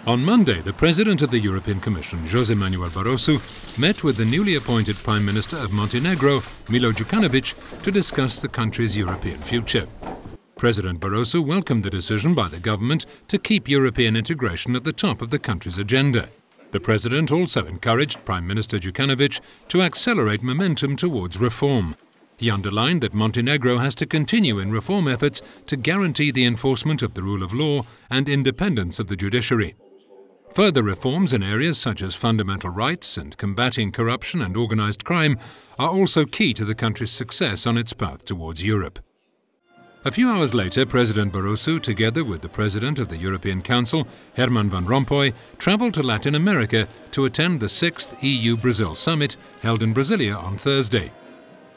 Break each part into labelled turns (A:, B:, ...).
A: On Monday, the President of the European Commission, José Manuel Barroso, met with the newly appointed Prime Minister of Montenegro, Milo Đukanović, to discuss the country's European future. President Barroso welcomed the decision by the government to keep European integration at the top of the country's agenda. The President also encouraged Prime Minister Đukanović to accelerate momentum towards reform. He underlined that Montenegro has to continue in reform efforts to guarantee the enforcement of the rule of law and independence of the judiciary. Further reforms in areas such as fundamental rights and combating corruption and organized crime are also key to the country's success on its path towards Europe. A few hours later, President Barroso, together with the President of the European Council, Herman Van Rompuy, traveled to Latin America to attend the 6th EU-Brazil Summit held in Brasilia on Thursday.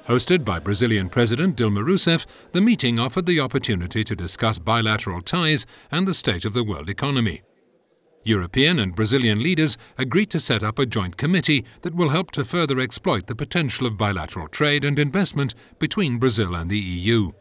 A: Hosted by Brazilian President Dilma Rousseff, the meeting offered the opportunity to discuss bilateral ties and the state of the world economy. European and Brazilian leaders agreed to set up a joint committee that will help to further exploit the potential of bilateral trade and investment between Brazil and the EU.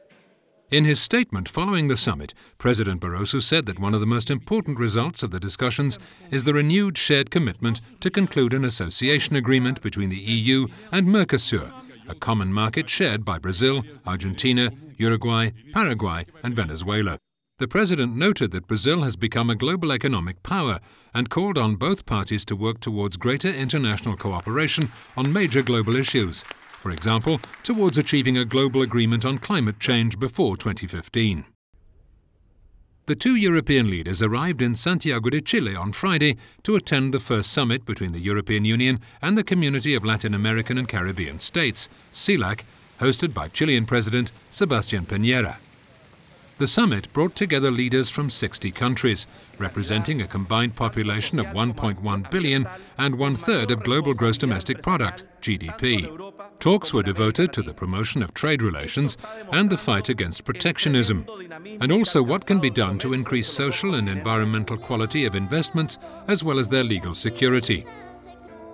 A: In his statement following the summit, President Barroso said that one of the most important results of the discussions is the renewed shared commitment to conclude an association agreement between the EU and Mercosur, a common market shared by Brazil, Argentina, Uruguay, Paraguay and Venezuela. The President noted that Brazil has become a global economic power and called on both parties to work towards greater international cooperation on major global issues, for example, towards achieving a global agreement on climate change before 2015. The two European leaders arrived in Santiago de Chile on Friday to attend the first summit between the European Union and the Community of Latin American and Caribbean States, CELAC, hosted by Chilean President Sebastián Piñera. The summit brought together leaders from 60 countries, representing a combined population of 1.1 billion and one-third of global gross domestic product, GDP. Talks were devoted to the promotion of trade relations and the fight against protectionism, and also what can be done to increase social and environmental quality of investments as well as their legal security.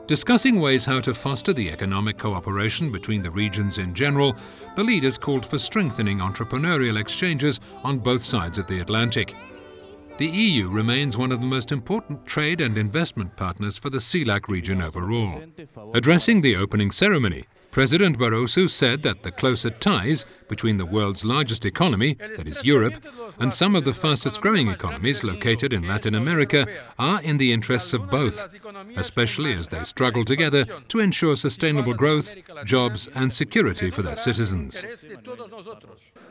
A: Discussing ways how to foster the economic cooperation between the regions in general, the leaders called for strengthening entrepreneurial exchanges on both sides of the Atlantic. The EU remains one of the most important trade and investment partners for the CELAC region overall. Addressing the opening ceremony, President Barroso said that the closer ties between the world's largest economy, that is Europe, and some of the fastest-growing economies located in Latin America are in the interests of both, especially as they struggle together to ensure sustainable growth, jobs and security for their citizens.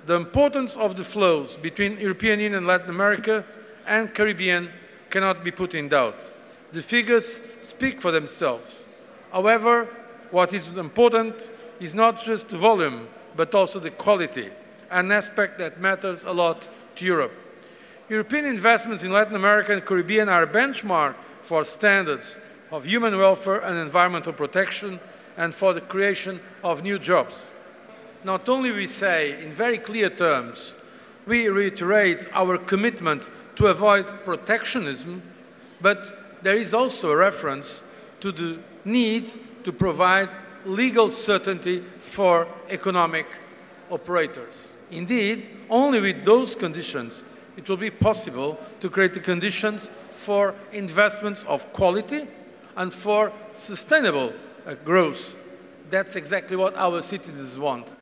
B: The importance of the flows between European Union and Latin America and Caribbean cannot be put in doubt. The figures speak for themselves. However, what is important is not just the volume, but also the quality, an aspect that matters a lot to Europe. European investments in Latin America and Caribbean are a benchmark for standards of human welfare and environmental protection and for the creation of new jobs. Not only we say in very clear terms, we reiterate our commitment to avoid protectionism, but there is also a reference to the need to provide legal certainty for economic operators. Indeed, only with those conditions it will be possible to create the conditions for investments of quality and for sustainable growth. That's exactly what our citizens want.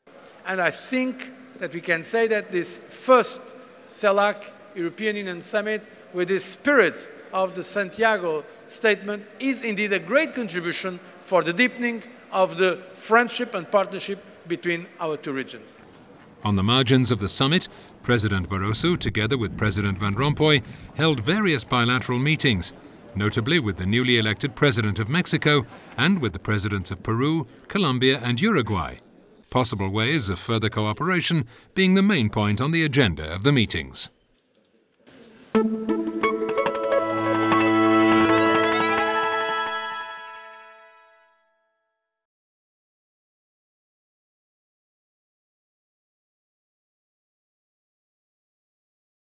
B: And I think that we can say that this first CELAC European Union Summit, with the spirit of the Santiago statement, is indeed a great contribution for the deepening of the friendship and partnership between our two regions.
A: On the margins of the summit, President Barroso, together with President Van Rompuy, held various bilateral meetings, notably with the newly elected President of Mexico and with the Presidents of Peru, Colombia and Uruguay. Possible ways of further cooperation being the main point on the agenda of the meetings.